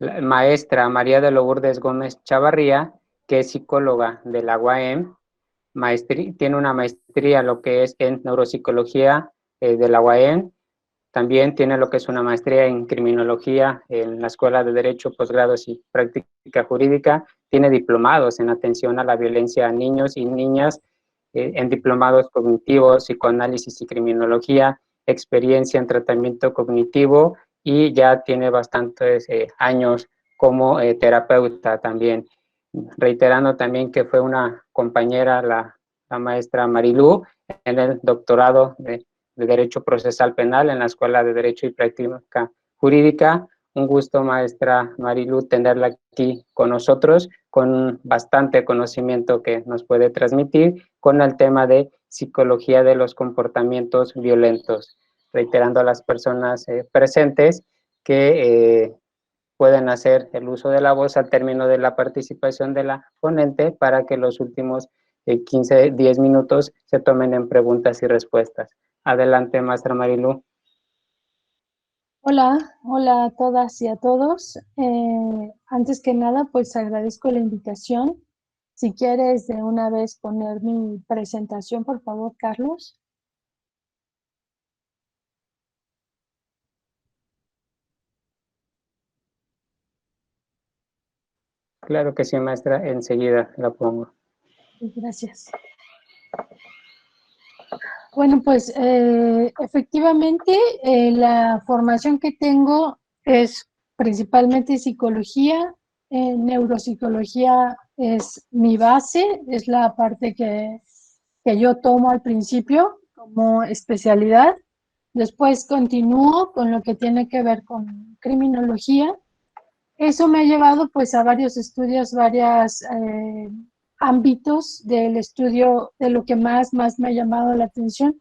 la maestra María de Lourdes Gómez Chavarría, que es psicóloga de la UAM, tiene una maestría lo que es en neuropsicología de la UAM, también tiene lo que es una maestría en criminología en la Escuela de Derecho, Posgrados y Práctica Jurídica, tiene diplomados en atención a la violencia a niños y niñas, en diplomados cognitivos, psicoanálisis y criminología, experiencia en tratamiento cognitivo y ya tiene bastantes años como terapeuta también. Reiterando también que fue una compañera, la maestra Marilú, en el doctorado de Derecho Procesal Penal en la Escuela de Derecho y Práctica Jurídica. Un gusto, maestra Marilu, tenerla aquí con nosotros, con bastante conocimiento que nos puede transmitir con el tema de psicología de los comportamientos violentos. Reiterando a las personas presentes que pueden hacer el uso de la voz al término de la participación de la ponente para que los últimos 15, 10 minutos se tomen en preguntas y respuestas. Adelante, maestra Marilu. Hola, hola a todas y a todos. Antes que nada, pues agradezco la invitación. Si quieres de una vez poner mi presentación, por favor, Carlos. Claro que sí, maestra, enseguida la pongo. Gracias. Bueno, pues efectivamente la formación que tengo es principalmente psicología, neuropsicología es mi base, es la parte que yo tomo al principio como especialidad. Después continúo con lo que tiene que ver con criminología. Eso me ha llevado pues a varios estudios, varios ámbitos del estudio de lo que más me ha llamado la atención.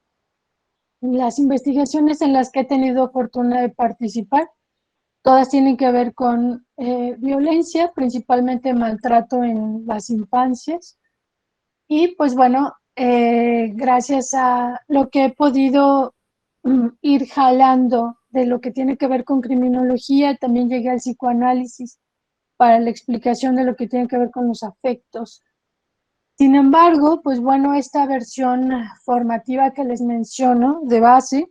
Las investigaciones en las que he tenido fortuna de participar, todas tienen que ver con violencia, principalmente maltrato en las infancias. Y pues bueno, gracias a lo que he podido ir jalando de lo que tiene que ver con criminología, también llegué al psicoanálisis para la explicación de lo que tiene que ver con los afectos. Sin embargo, pues bueno, esta versión formativa que les menciono de base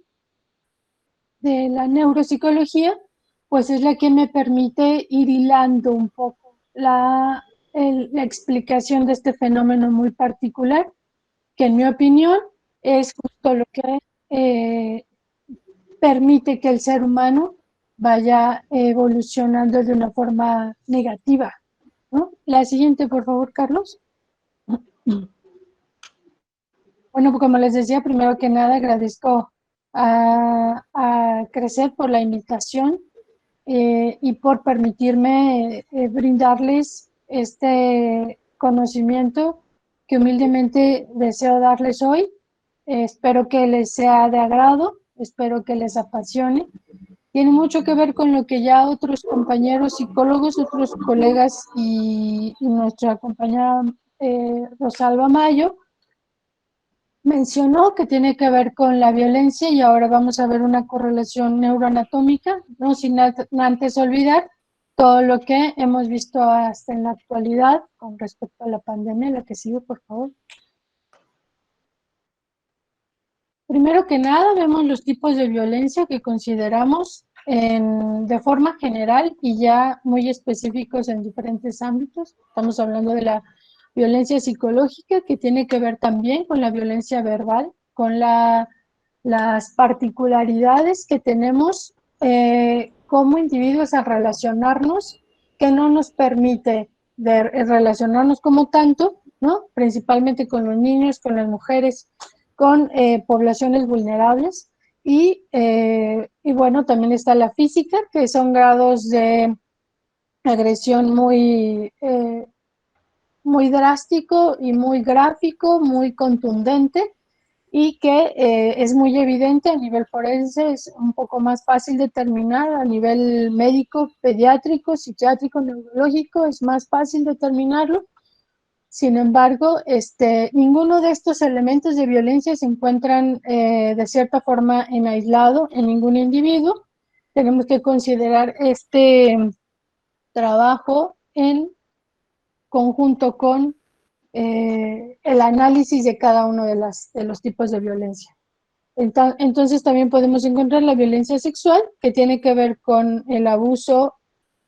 de la neuropsicología, pues es la que me permite ir hilando un poco la explicación de este fenómeno muy particular, que en mi opinión es justo lo que eh, permite que el ser humano vaya evolucionando de una forma negativa, ¿no? La siguiente, por favor, Carlos. Bueno, como les decía, primero que nada agradezco a Crecer por la invitación y por permitirme brindarles este conocimiento que humildemente deseo darles hoy. Espero que les sea de agrado, espero que les apasione. Tiene mucho que ver con lo que ya otros compañeros psicólogos, otros colegas y nuestra compañera Rosalba Mayo mencionó, que tiene que ver con la violencia, y ahora vamos a ver una correlación neuroanatómica, no sin antes olvidar todo lo que hemos visto hasta en la actualidad con respecto a la pandemia. La que sigue, por favor. Primero que nada, vemos los tipos de violencia que consideramos de forma general y ya muy específicos en diferentes ámbitos. Estamos hablando de la violencia psicológica, que tiene que ver también con la violencia verbal, con las particularidades que tenemos como individuos a relacionarnos, que no nos permite relacionarnos como tanto, ¿no? Principalmente con los niños, con las mujeres, con poblaciones vulnerables. Y bueno, también está la física, que son grados de agresión muy drástico y muy gráfico, muy contundente, y que es muy evidente a nivel forense, es un poco más fácil determinar a nivel médico, pediátrico, psiquiátrico, neurológico, es más fácil determinarlo. Sin embargo, ninguno de estos elementos de violencia se encuentran de cierta forma en aislado en ningún individuo. Tenemos que considerar trabajo en conjunto con el análisis de cada uno de los tipos de violencia. Entonces también podemos encontrar la violencia sexual, que tiene que ver con el abuso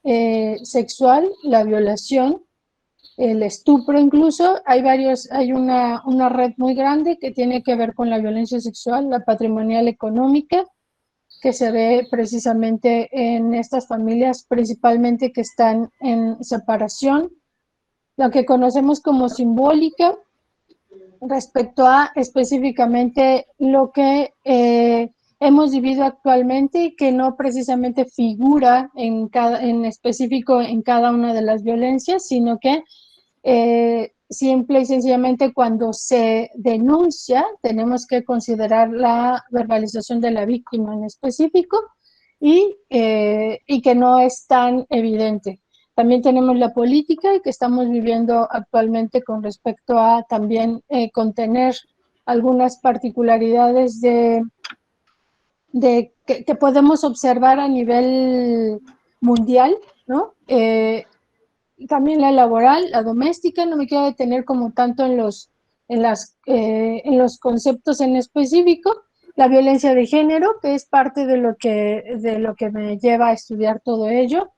sexual, la violación, el estupro incluso. Hay una red muy grande que tiene que ver con la violencia sexual, la patrimonial económica, que se ve precisamente en estas familias, principalmente que están en separación, lo que conocemos como simbólica, respecto a específicamente lo que hemos vivido actualmente y que no precisamente figura en específico en cada una de las violencias, sino que simple y sencillamente cuando se denuncia tenemos que considerar la verbalización de la víctima en específico y que no es tan evidente. También tenemos la política que estamos viviendo actualmente con respecto a también contener algunas particularidades que podemos observar a nivel mundial, ¿no? También la laboral, la doméstica. No me quiero detener como tanto en los conceptos en específico. La violencia de género, que es parte de lo que me lleva a estudiar todo ello.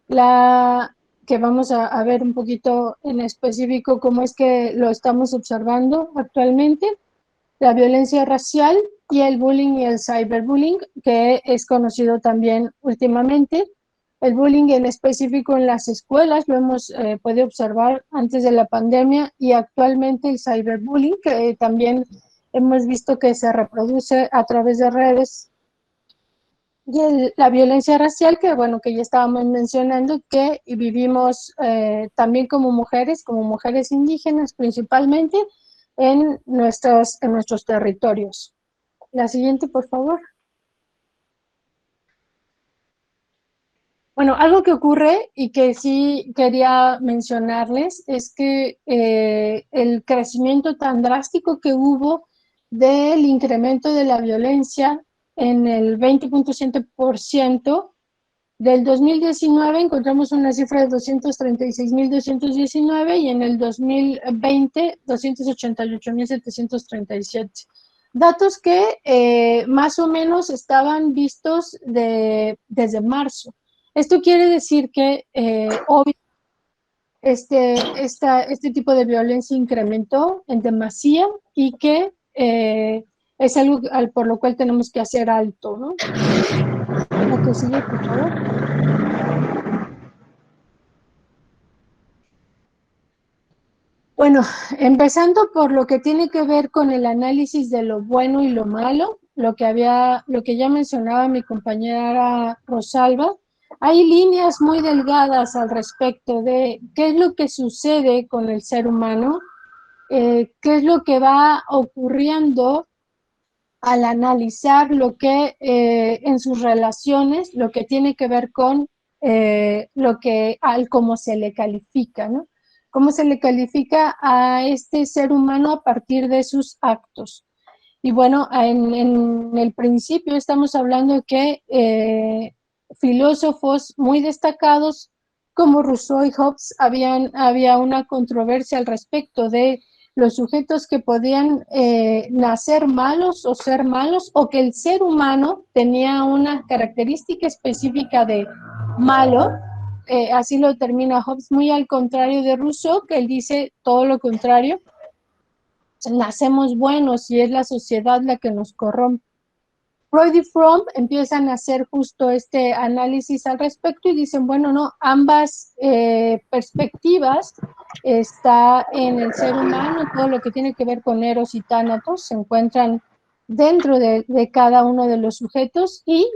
Que vamos a ver un poquito en específico cómo es que lo estamos observando actualmente. La violencia racial y el bullying y el cyberbullying, que es conocido también últimamente. El bullying en específico en las escuelas lo hemos podido observar antes de la pandemia, y actualmente el cyberbullying, que también hemos visto que se reproduce a través de redes. Y la violencia racial, que bueno, que ya estábamos mencionando, que vivimos también como mujeres indígenas principalmente en nuestros territorios. La siguiente, por favor. Bueno, algo que ocurre y que sí quería mencionarles es que el crecimiento tan drástico que hubo del incremento de la violencia en el 20.7%, del 2019 encontramos una cifra de 236.219 y en el 2020 288.737. Datos que más o menos estaban vistos desde marzo. Esto quiere decir que obviamente este tipo de violencia incrementó en demasía y que es algo por lo cual tenemos que hacer alto, ¿no? La que sigue, por favor. Bueno, empezando por lo que tiene que ver con el análisis de lo bueno y lo malo, lo que ya mencionaba mi compañera Rosalba. Hay líneas muy delgadas al respecto de qué es lo que sucede con el ser humano, qué es lo que va ocurriendo al analizar lo que en sus relaciones, lo que tiene que ver con cómo se le califica, ¿no? Cómo se le califica a este ser humano a partir de sus actos. Y bueno, en el principio estamos hablando que filósofos muy destacados como Rousseau y Hobbes había una controversia al respecto de los sujetos que podían nacer malos o ser malos, o que el ser humano tenía una característica específica de malo. Así lo determina Hobbes, muy al contrario de Rousseau, que él dice todo lo contrario. Nacemos buenos y es la sociedad la que nos corrompe. Freud y Fromm empiezan a hacer justo este análisis al respecto y dicen, bueno, no, ambas perspectivas está en el ser humano. Todo lo que tiene que ver con Eros y Tánatos se encuentran dentro de cada uno de los sujetos, y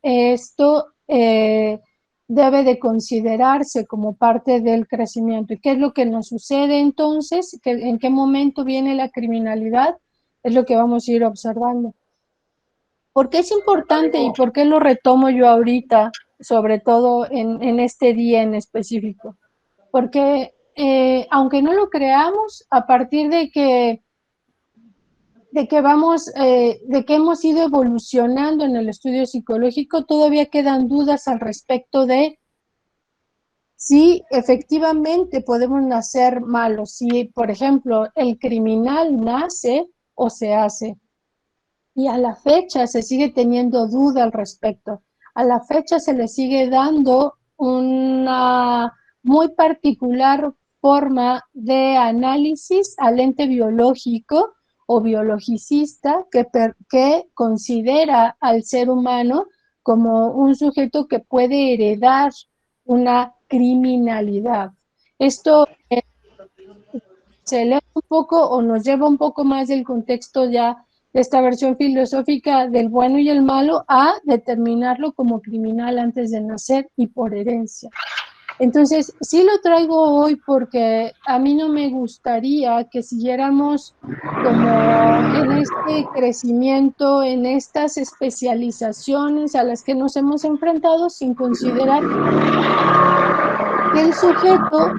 esto debe de considerarse como parte del crecimiento. ¿Y qué es lo que nos sucede entonces? ¿En qué momento viene la criminalidad? Es lo que vamos a ir observando. ¿Por qué es importante y por qué lo retomo yo ahorita, sobre todo en este día en específico? Porque aunque no lo creamos, a partir de que hemos ido evolucionando en el estudio psicológico, todavía quedan dudas al respecto de sí, efectivamente podemos nacer malos. Si, por ejemplo, el criminal nace o se hace, y a la fecha se sigue teniendo duda al respecto. A la fecha se le sigue dando una muy particular forma de análisis al ente biológico o biologicista que considera al ser humano como un sujeto que puede heredar una criminalidad. Esto se lee un poco o nos lleva un poco más del contexto ya de esta versión filosófica del bueno y el malo a determinarlo como criminal antes de nacer y por herencia. Entonces, sí lo traigo hoy porque a mí no me gustaría que siguiéramos como en este crecimiento, en estas especializaciones a las que nos hemos enfrentado sin considerar que el sujeto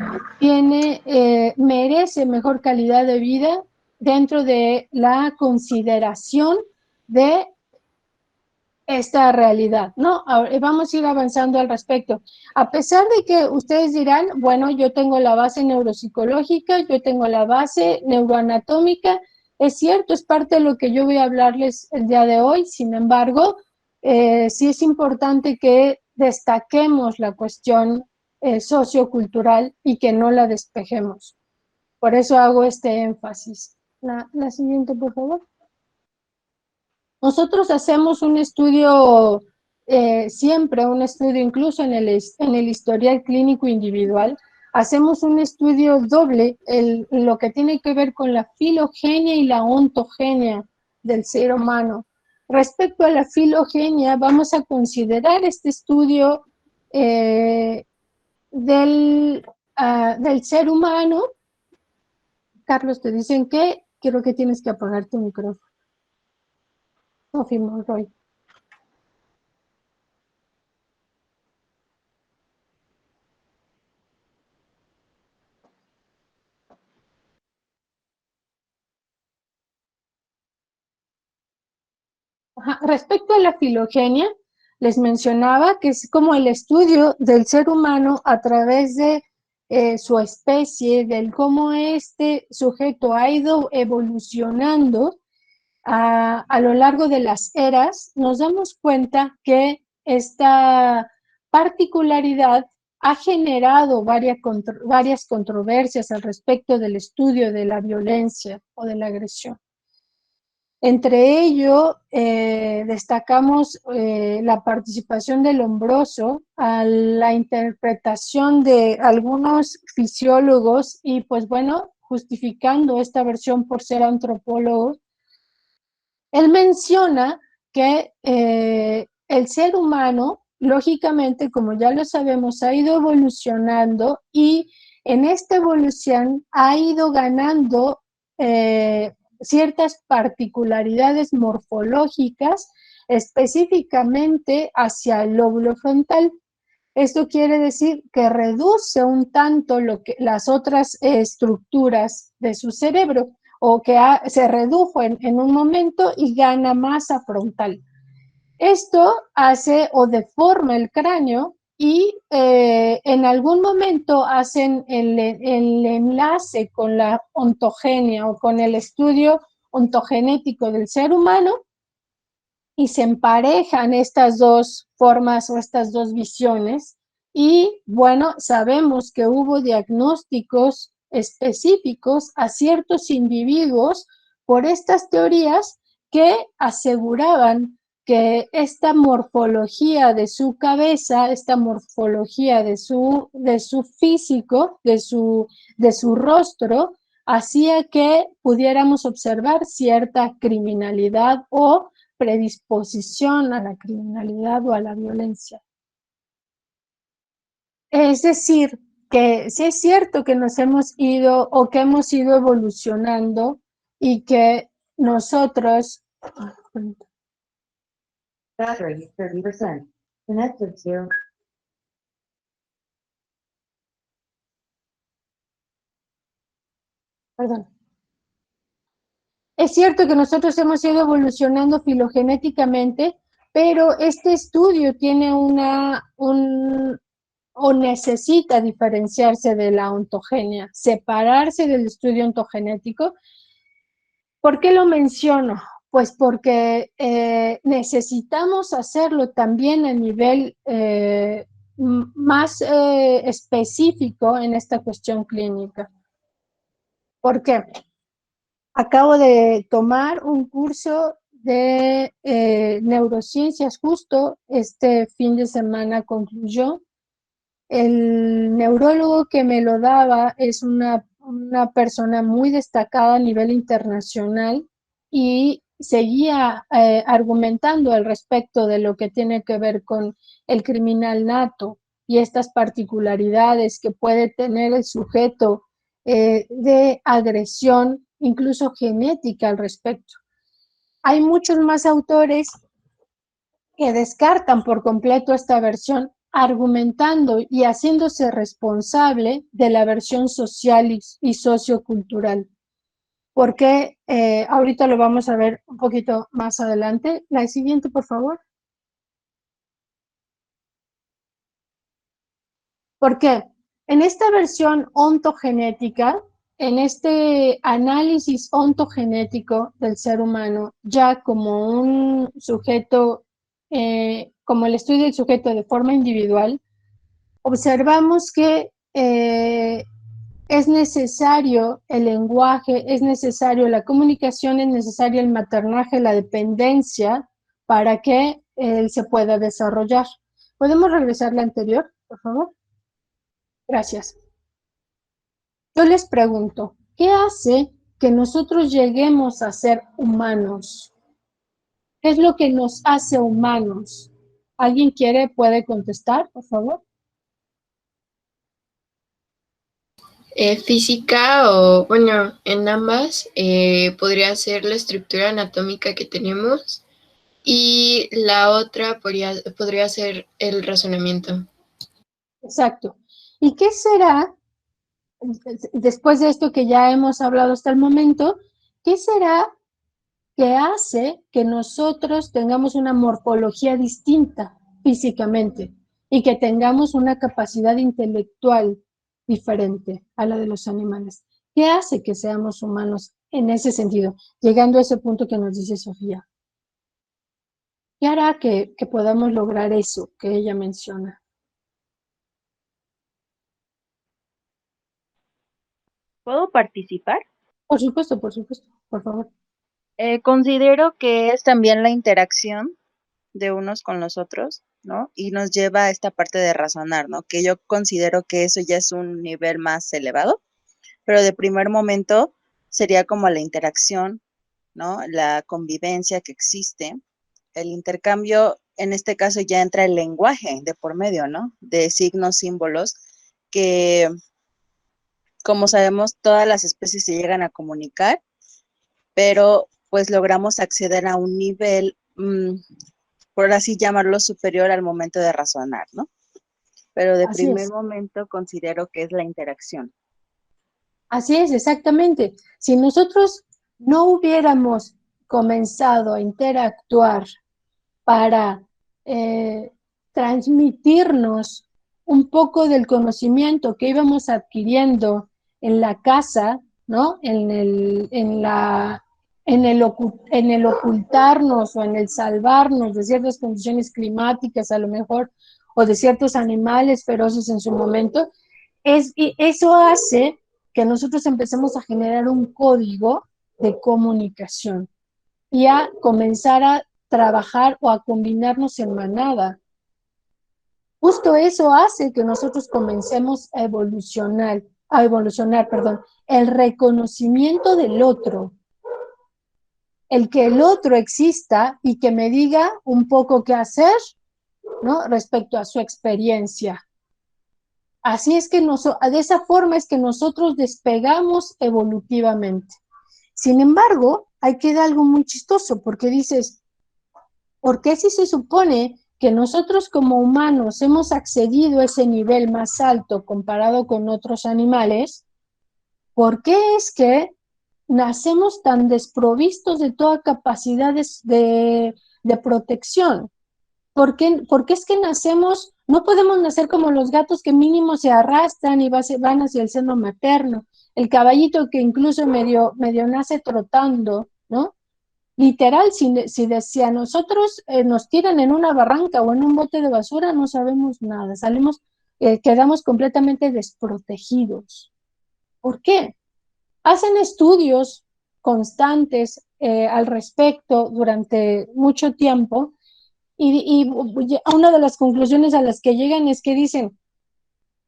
merece mejor calidad de vida dentro de la consideración de esta realidad, ¿no? Ahora, vamos a ir avanzando al respecto. A pesar de que ustedes dirán, bueno, yo tengo la base neuropsicológica, yo tengo la base neuroanatómica, es cierto, es parte de lo que yo voy a hablarles el día de hoy, sin embargo, sí es importante que destaquemos la cuestión sociocultural y que no la despejemos. Por eso hago este énfasis. La siguiente, por favor. Nosotros hacemos un estudio, siempre un estudio, incluso en el historial clínico individual, hacemos un estudio doble, lo que tiene que ver con la filogenia y la ontogenia del ser humano. Respecto a la filogenia, vamos a considerar este estudio del ser humano. Carlos, te dicen que creo que tienes que apagar tu micrófono. No, Roy. Respecto a la filogenia, les mencionaba que es como el estudio del ser humano a través de su especie, del cómo este sujeto ha ido evolucionando a lo largo de las eras. Nos damos cuenta que esta particularidad ha generado varias controversias al respecto del estudio de la violencia o de la agresión. Entre ello, destacamos la participación del Lombroso a la interpretación de algunos fisiólogos y, pues bueno, justificando esta versión por ser antropólogo. Él menciona que el ser humano, lógicamente, como ya lo sabemos, ha ido evolucionando y en esta evolución ha ido ganando ciertas particularidades morfológicas, específicamente hacia el lóbulo frontal. Esto quiere decir que reduce un tanto las otras estructuras de su cerebro o que se redujo en un momento y gana masa frontal. Esto hace o deforma el cráneo y en algún momento hacen el enlace con la ontogenia o con el estudio ontogenético del ser humano y se emparejan estas dos formas o estas dos visiones y bueno, sabemos que hubo diagnósticos específicos a ciertos individuos por estas teorías que aseguraban que esta morfología de su cabeza, esta morfología de su físico, de su rostro, hacía que pudiéramos observar cierta criminalidad o predisposición a la criminalidad o a la violencia. Es decir, que sí es cierto que nos hemos ido o que hemos ido evolucionando y que nosotros... Battery 30%. Connected to. Perdón. Es cierto que nosotros hemos ido evolucionando filogenéticamente, pero este estudio tiene o necesita diferenciarse de la ontogenia, separarse del estudio ontogenético. ¿Por qué lo menciono? Pues porque necesitamos hacerlo también a nivel más específico en esta cuestión clínica. ¿Por qué? Acabo de tomar un curso de neurociencias, justo este fin de semana concluyó. El neurólogo que me lo daba es una persona muy destacada a nivel internacional y seguía argumentando al respecto de lo que tiene que ver con el criminal nato y estas particularidades que puede tener el sujeto de agresión, incluso genética al respecto. Hay muchos más autores que descartan por completo esta versión, argumentando y haciéndose responsable de la versión social y sociocultural. Porque ahorita lo vamos a ver un poquito más adelante. La siguiente, por favor. ¿Por qué? En esta versión ontogenética, en este análisis ontogenético del ser humano, ya como un sujeto, como el estudio del sujeto de forma individual, observamos que es necesario el lenguaje, es necesario la comunicación, es necesario el maternaje, la dependencia para que él se pueda desarrollar. ¿Podemos regresar la anterior, por favor? Gracias. Yo les pregunto, ¿qué hace que nosotros lleguemos a ser humanos? ¿Qué es lo que nos hace humanos? ¿Alguien puede contestar, por favor? Física o, bueno, en ambas podría ser la estructura anatómica que tenemos y la otra podría ser el razonamiento. Exacto. ¿Y qué será, después de esto que ya hemos hablado hasta el momento, qué será que hace que nosotros tengamos una morfología distinta físicamente y que tengamos una capacidad intelectual diferente a la de los animales? ¿Qué hace que seamos humanos en ese sentido? Llegando a ese punto que nos dice Sofía. ¿Qué hará que podamos lograr eso que ella menciona? ¿Puedo participar? Por supuesto, por favor. Considero que es también la interacción de unos con los otros, ¿no? Y nos lleva a esta parte de razonar, ¿no? Que yo considero que eso ya es un nivel más elevado, pero de primer momento sería como la interacción, ¿no? La convivencia que existe, el intercambio, en este caso ya entra el lenguaje de por medio, ¿no? De signos, símbolos, que como sabemos todas las especies se llegan a comunicar, pero pues logramos acceder a un nivel, por así llamarlo, superior al momento de razonar, ¿no? Pero de Así primer es. momento considero que es la interacción. Así es, exactamente. Si nosotros no hubiéramos comenzado a interactuar para transmitirnos un poco del conocimiento que íbamos adquiriendo en la casa, ¿no? En el ocultarnos o en el salvarnos de ciertas condiciones climáticas a lo mejor, o de ciertos animales feroces en su momento, y eso hace que nosotros empecemos a generar un código de comunicación y a comenzar a trabajar o a combinarnos en manada. Justo eso hace que nosotros comencemos a evolucionar, perdón, el reconocimiento del otro, el que el otro exista y que me diga un poco qué hacer, ¿no? Respecto a su experiencia. Así es que de esa forma es que nosotros despegamos evolutivamente. Sin embargo, ahí queda algo muy chistoso, porque dices, ¿por qué si se supone que nosotros como humanos hemos accedido a ese nivel más alto comparado con otros animales? ¿Por qué es que nacemos tan desprovistos de toda capacidad de protección? ¿Por qué es que nacemos No podemos nacer como los gatos que mínimo se arrastran y van hacia el seno materno. El caballito que incluso medio nace trotando, ¿no? Literal, si a nosotros nos tiran en una barranca o en un bote de basura, no sabemos nada, quedamos completamente desprotegidos. ¿Por qué? Hacen estudios constantes al respecto durante mucho tiempo y una de las conclusiones a las que llegan es que dicen,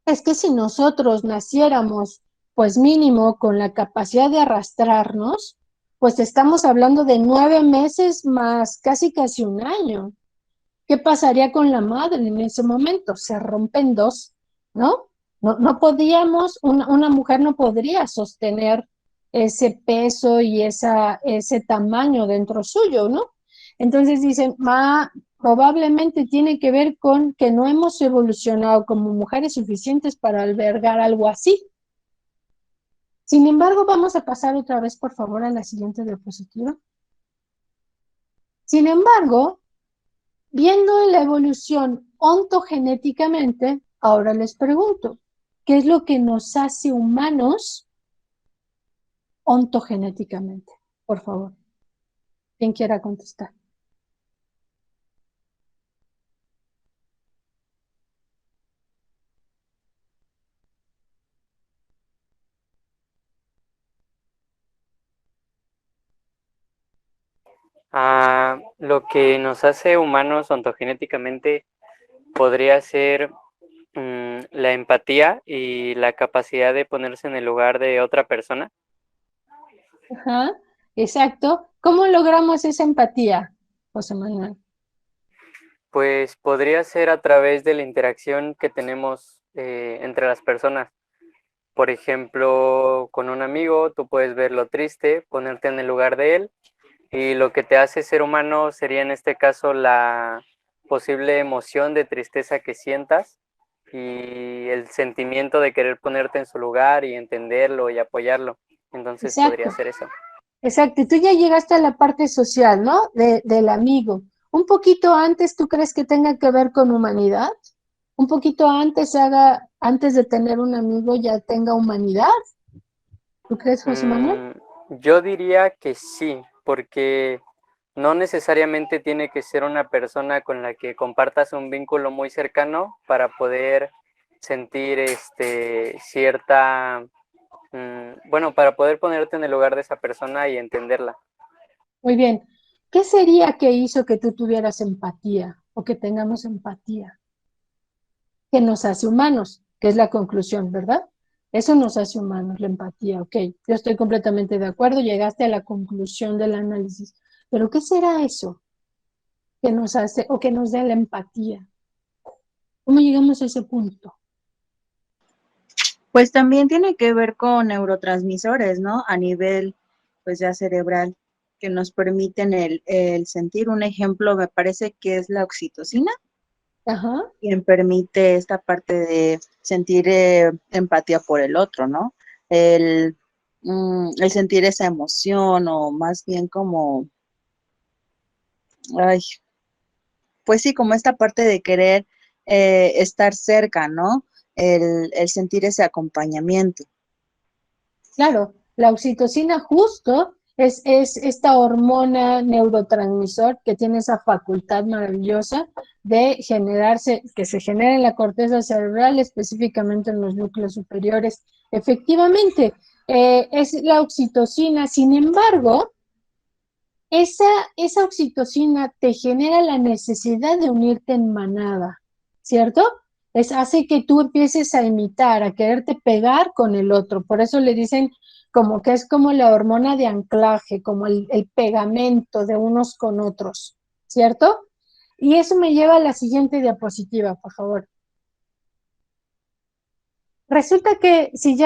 es que si nosotros naciéramos, pues mínimo con la capacidad de arrastrarnos, pues estamos hablando de 9 meses más casi un año. ¿Qué pasaría con la madre en ese momento? Se rompen dos, ¿no? No podíamos, una mujer no podría sostener ese peso y ese tamaño dentro suyo, ¿no? Entonces dicen, probablemente tiene que ver con que no hemos evolucionado como mujeres suficientes para albergar algo así. Sin embargo, vamos a pasar otra vez, por favor, a la siguiente diapositiva. Sin embargo, viendo la evolución ontogenéticamente, ahora les pregunto, ¿qué es lo que nos hace humanos ontogenéticamente? Por favor, quien quiera contestar. Lo que nos hace humanos ontogenéticamente podría ser la empatía y la capacidad de ponerse en el lugar de otra persona. Ajá, exacto. ¿Cómo logramos esa empatía, José Manuel? Pues podría ser a través de la interacción que tenemos entre las personas. Por ejemplo, con un amigo, tú puedes verlo triste, ponerte en el lugar de él, y lo que te hace ser humano sería en este caso la posible emoción de tristeza que sientas y el sentimiento de querer ponerte en su lugar y entenderlo y apoyarlo. Entonces podría Exacto. ser eso. Exacto, y tú ya llegaste a la parte social, ¿no? Del amigo. Un poquito antes, ¿tú crees que tenga que ver con humanidad? Un poquito antes de tener un amigo, ya tenga humanidad. ¿Tú crees, José Manuel? Yo diría que sí, porque no necesariamente tiene que ser una persona con la que compartas un vínculo muy cercano para poder sentir para poder ponerte en el lugar de esa persona y entenderla. Muy bien. ¿Qué sería que hizo que tú tuvieras empatía o que tengamos empatía? Que nos hace humanos, que es la conclusión, ¿verdad? Eso nos hace humanos, la empatía, ok. Yo estoy completamente de acuerdo, llegaste a la conclusión del análisis. Pero ¿qué será eso que nos hace o que nos da la empatía? ¿Cómo llegamos a ese punto? Pues también tiene que ver con neurotransmisores, ¿no? A nivel, pues ya cerebral, que nos permiten el sentir. Un ejemplo me parece que es la oxitocina, Ajá, quien permite esta parte de sentir empatía por el otro, ¿no? El, el sentir esa emoción o más bien como, ay, pues sí, como esta parte de querer estar cerca, ¿no? El sentir ese acompañamiento. claro, la oxitocina justo es esta hormona neurotransmisor que tiene esa facultad maravillosa de generarse, que se genera en la corteza cerebral, específicamente en los núcleos superiores. Efectivamente, es la oxitocina. Sin embargo, esa oxitocina te genera la necesidad de unirte en manada, ¿cierto? Hace que tú empieces a imitar, a quererte pegar con el otro. Por eso le dicen como que es como la hormona de anclaje, como el pegamento de unos con otros, ¿cierto? Y eso me lleva a la siguiente diapositiva, por favor. Resulta que si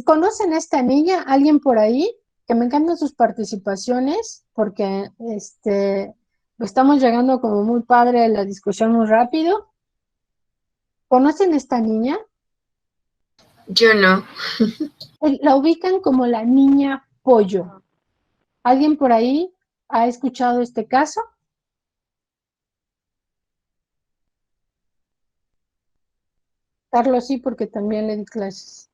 conocen a esta niña, alguien por ahí, que me encantan sus participaciones, porque estamos llegando como muy padre a la discusión muy rápido. ¿Conocen a esta niña? Yo no. La ubican como la niña pollo. ¿Alguien por ahí ha escuchado este caso? Carlos sí, porque también le di clases.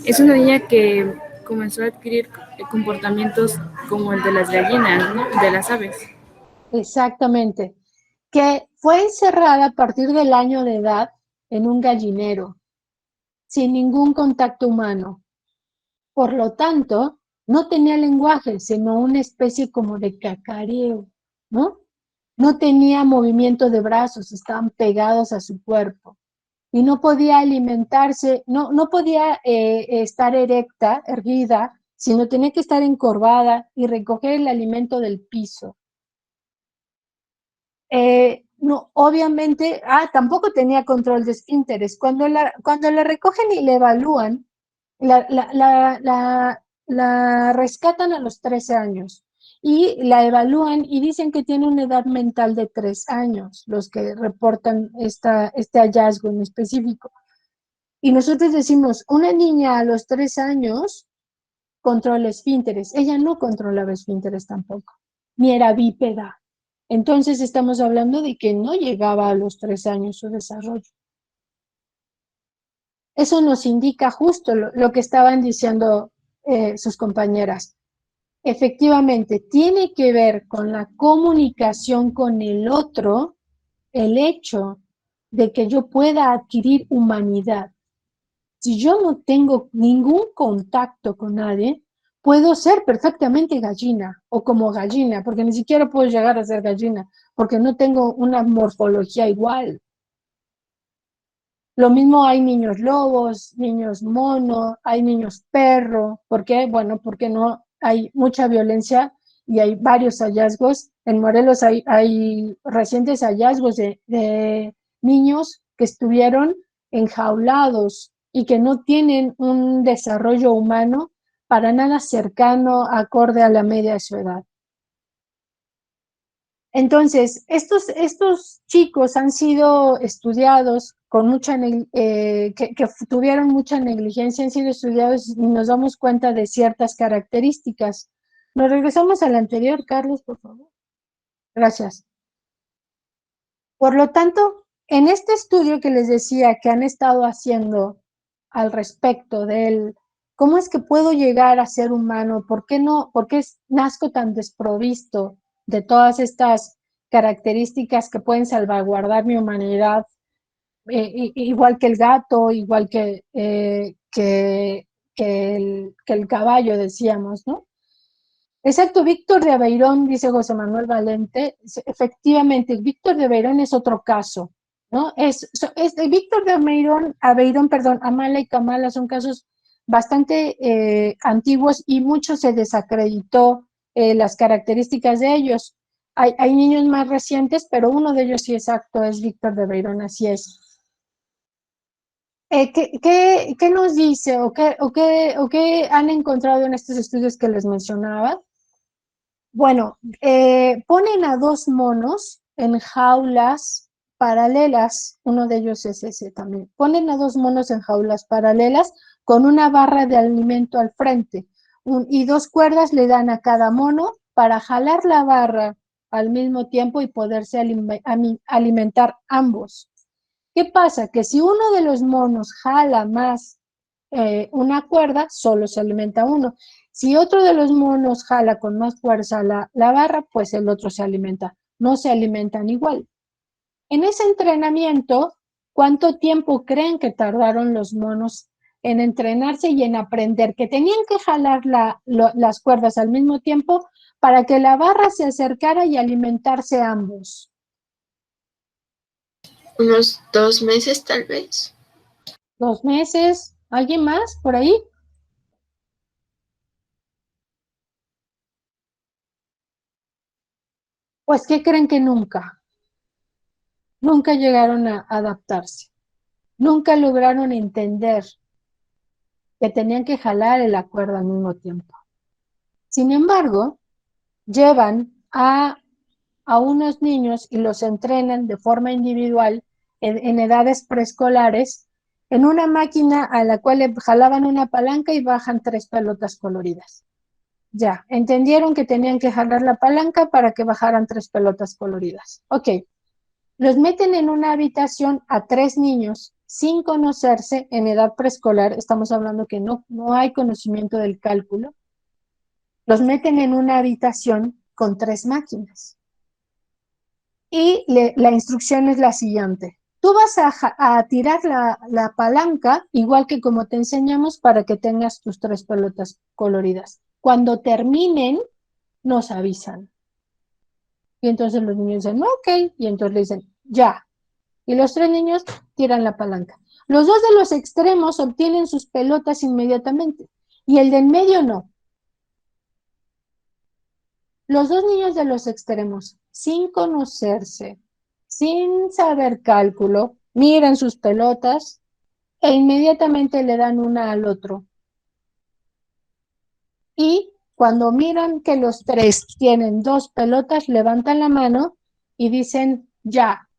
Es una niña que comenzó a adquirir comportamientos como el de las gallinas, ¿no? De las aves. Exactamente. Que fue encerrada a partir del año de edad en un gallinero, sin ningún contacto humano. Por lo tanto, no tenía lenguaje, sino una especie como de cacareo, ¿no? No tenía movimiento de brazos, estaban pegados a su cuerpo. Y no podía alimentarse, no podía estar erecta, erguida, sino tenía que estar encorvada y recoger el alimento del piso. No, obviamente, tampoco tenía control de esfínteres. Cuando la recogen y la evalúan, la rescatan a los 13 años y la evalúan y dicen que tiene una edad mental de 3 años, los que reportan este hallazgo en específico. Y nosotros decimos, una niña a los 3 años controla esfínteres. Ella no controlaba esfínteres tampoco, ni era bípeda. Entonces estamos hablando de que no llegaba a los 3 años su desarrollo. Eso nos indica justo lo que estaban diciendo sus compañeras. Efectivamente, tiene que ver con la comunicación con el otro, el hecho de que yo pueda adquirir humanidad. Si yo no tengo ningún contacto con nadie, puedo ser perfectamente gallina o como gallina, porque ni siquiera puedo llegar a ser gallina, porque no tengo una morfología igual. Lo mismo hay niños lobos, niños mono, hay niños perro. ¿Por qué? Bueno, porque no hay mucha violencia y hay varios hallazgos. En Morelos hay recientes hallazgos de niños que estuvieron enjaulados y que no tienen un desarrollo humano para nada cercano, acorde a la media de su edad. Entonces, estos chicos han sido estudiados con que tuvieron mucha negligencia, han sido estudiados y nos damos cuenta de ciertas características. Nos regresamos al anterior, Carlos, por favor. Gracias. Por lo tanto, en este estudio que les decía que han estado haciendo al respecto de cómo es que puedo llegar a ser humano, por qué nazco tan desprovisto de todas estas características que pueden salvaguardar mi humanidad, igual que el gato, igual que el caballo, decíamos, ¿no? Exacto, Víctor de Aveirón, dice José Manuel Valente, efectivamente, Víctor de Aveirón es otro caso, ¿no? Víctor de Aveirón, perdón, Amala y Kamala son casos bastante antiguos y mucho se desacreditó las características de ellos. Hay niños más recientes, pero uno de ellos sí exacto es Víctor de Aveirón, así es. ¿Qué nos dice o qué han encontrado en estos estudios que les mencionaba? Bueno, ponen a 2 monos en jaulas paralelas, uno de ellos es ese también. Ponen a 2 monos en jaulas paralelas con una barra de alimento al frente y 2 cuerdas le dan a cada mono para jalar la barra al mismo tiempo y poderse alimentar ambos. ¿Qué pasa? Que si uno de los monos jala más una cuerda, solo se alimenta uno. Si otro de los monos jala con más fuerza la barra, pues el otro se alimenta. No se alimentan igual. En ese entrenamiento, ¿cuánto tiempo creen que tardaron los monos en entrenarse y en aprender que tenían que jalar las cuerdas al mismo tiempo para que la barra se acercara y alimentarse ambos? Unos 2 meses tal vez. 2 meses. ¿Alguien más por ahí? Pues, ¿qué creen que nunca? Nunca llegaron a adaptarse. Nunca lograron entender que tenían que jalar la cuerda al mismo tiempo. Sin embargo, llevan a unos niños y los entrenan de forma individual en edades preescolares en una máquina a la cual le jalaban una palanca y bajan 3 pelotas coloridas. Ya, entendieron que tenían que jalar la palanca para que bajaran 3 pelotas coloridas. Ok, los meten en una habitación a 3 niños sin conocerse en edad preescolar, estamos hablando que no hay conocimiento del cálculo, los meten en una habitación con 3 máquinas. Y la instrucción es la siguiente. Tú vas a tirar la palanca, igual que como te enseñamos, para que tengas tus 3 pelotas coloridas. Cuando terminen, nos avisan. Y entonces los niños dicen, ok, y entonces le dicen, ya. Y los 3 niños tiran la palanca. Los 2 de los extremos obtienen sus pelotas inmediatamente, y el de en medio no. Los 2 niños de los extremos, sin conocerse, sin saber cálculo, miran sus pelotas e inmediatamente le dan una al otro. Y cuando miran que los 3 tienen 2 pelotas, levantan la mano y dicen ya.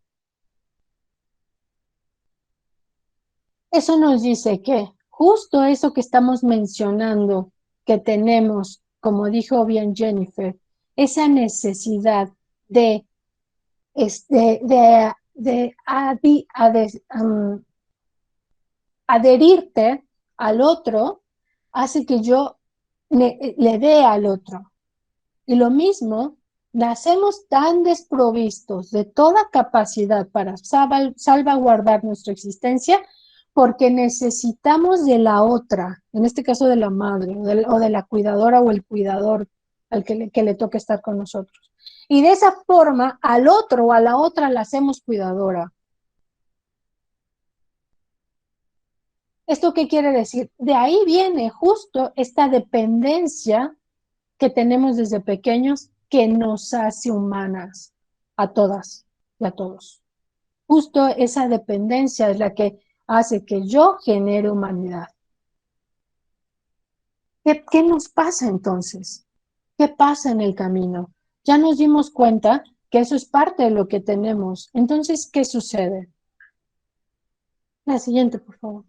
Eso nos dice que justo eso que estamos mencionando, que tenemos, como dijo bien Jennifer, esa necesidad de adherirte al otro, hace que yo le dé al otro. Y lo mismo, nacemos tan desprovistos de toda capacidad para salvaguardar nuestra existencia porque necesitamos de la otra, en este caso de la madre o de la cuidadora o el cuidador al que le toca estar con nosotros. Y de esa forma, al otro o a la otra la hacemos cuidadora. ¿Esto qué quiere decir? De ahí viene justo esta dependencia que tenemos desde pequeños que nos hace humanas a todas y a todos. Justo esa dependencia es la que hace que yo genere humanidad. ¿Qué nos pasa entonces? ¿Qué pasa en el camino? Ya nos dimos cuenta que eso es parte de lo que tenemos. Entonces, ¿qué sucede? La siguiente, por favor.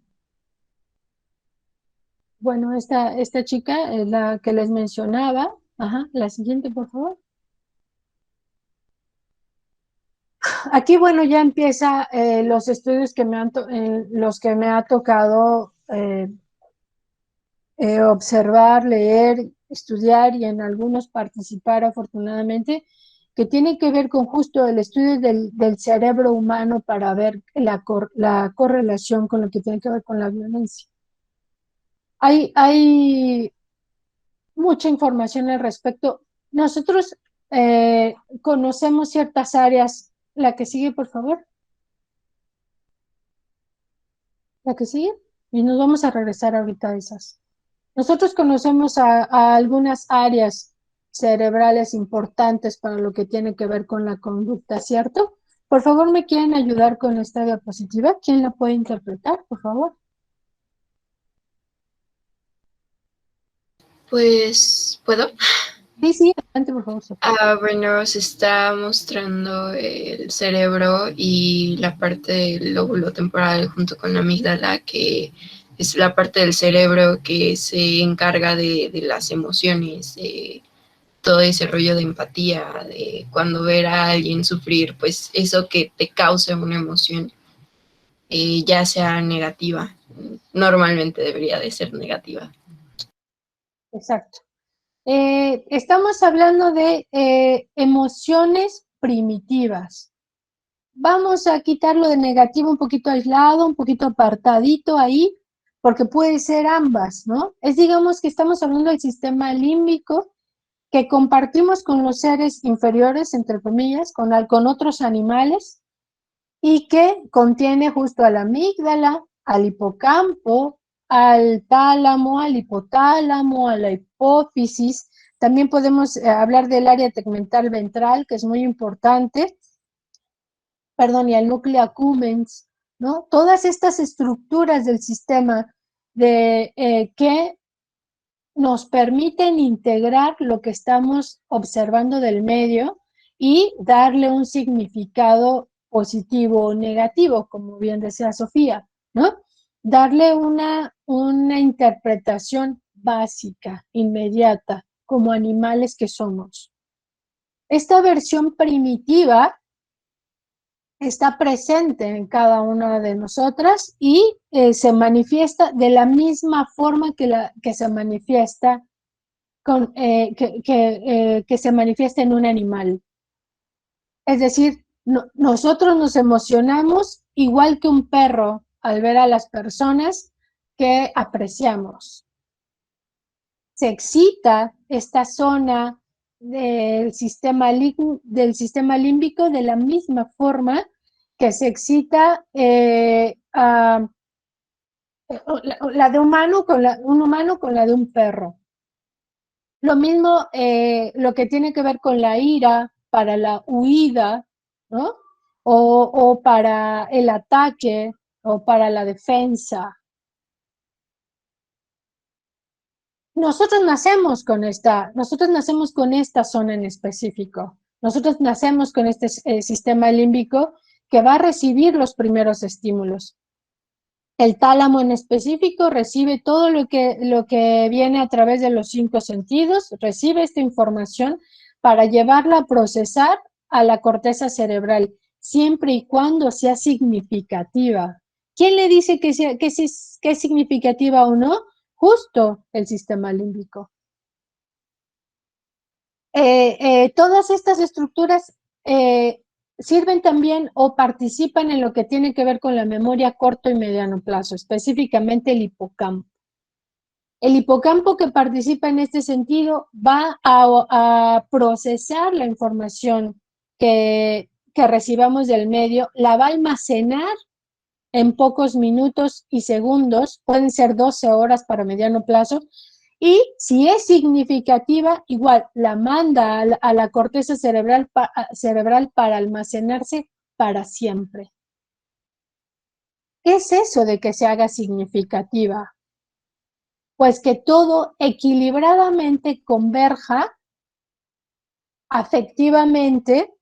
Bueno, esta chica es la que les mencionaba. Ajá, la siguiente, por favor. Aquí, bueno, ya empieza los estudios que los que me ha tocado observar, leer, estudiar y en algunos participar afortunadamente, que tiene que ver con justo el estudio del cerebro humano para ver la correlación con lo que tiene que ver con la violencia. Hay mucha información al respecto. Nosotros conocemos ciertas áreas. La que sigue, por favor. La que sigue. Y nos vamos a regresar ahorita a esas. Nosotros conocemos a algunas áreas cerebrales importantes para lo que tiene que ver con la conducta, ¿cierto? Por favor, ¿me quieren ayudar con esta diapositiva? ¿Quién la puede interpretar, por favor? Pues, ¿puedo? Sí, adelante, por favor. Bueno, se está mostrando el cerebro y la parte del lóbulo temporal junto con la amígdala, que es la parte del cerebro que se encarga de las emociones, de todo ese rollo de empatía, de cuando ver a alguien sufrir, pues eso que te causa una emoción, ya sea negativa, normalmente debería de ser negativa. Exacto. Estamos hablando de emociones primitivas. Vamos a quitarlo de negativo un poquito aislado, un poquito apartadito ahí, porque puede ser ambas, ¿no? Digamos que estamos hablando del sistema límbico que compartimos con los seres inferiores, entre comillas, con otros animales, y que contiene justo a la amígdala, al hipocampo, al tálamo, al hipotálamo, a la hipófisis. También podemos hablar del área tegmental ventral, que es muy importante, y al núcleo accumbens, ¿no? Todas estas estructuras del sistema que nos permiten integrar lo que estamos observando del medio y darle un significado positivo o negativo, como bien decía Sofía, ¿no? Darle una interpretación básica, inmediata, como animales que somos. Esta versión primitiva está presente en cada una de nosotras y se manifiesta de la misma forma que se manifiesta que se manifiesta en un animal. Es decir, nosotros nos emocionamos igual que un perro al ver a las personas que apreciamos. Se excita esta zona del sistema límbico de la misma forma que se excita la de un humano con la de un perro. Lo mismo lo que tiene que ver con la ira para la huida, ¿no? O para el ataque o para la defensa. Nosotros nacemos con esta zona en específico. Nosotros nacemos con este sistema límbico que va a recibir los primeros estímulos. El tálamo en específico recibe todo lo que viene a través de los 5 sentidos, recibe esta información para llevarla a procesar a la corteza cerebral, siempre y cuando sea significativa. ¿Quién le dice que es significativa o no? Justo el sistema límbico. Todas estas estructuras sirven también o participan en lo que tiene que ver con la memoria a corto y mediano plazo, específicamente el hipocampo. El hipocampo que participa en este sentido va a procesar la información que recibamos del medio, la va a almacenar en pocos minutos y segundos, pueden ser 12 horas para mediano plazo, y si es significativa, igual la manda a la corteza cerebral para almacenarse para siempre. ¿Qué es eso de que se haga significativa? Pues que todo equilibradamente converja afectivamente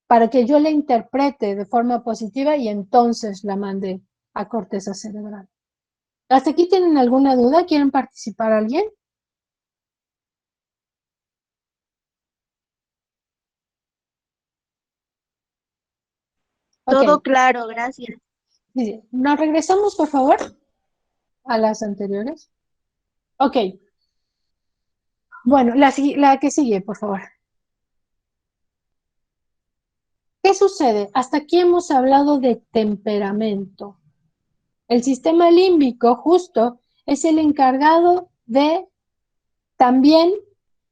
para que yo la interprete de forma positiva y entonces la mande a corteza cerebral. ¿Hasta aquí tienen alguna duda? ¿Quieren participar alguien? Todo Ok. claro, gracias. ¿Nos regresamos, por favor, a las anteriores? Ok. Bueno, la que sigue, por favor. ¿Qué sucede? Hasta aquí hemos hablado de temperamento. El sistema límbico justo es el encargado de también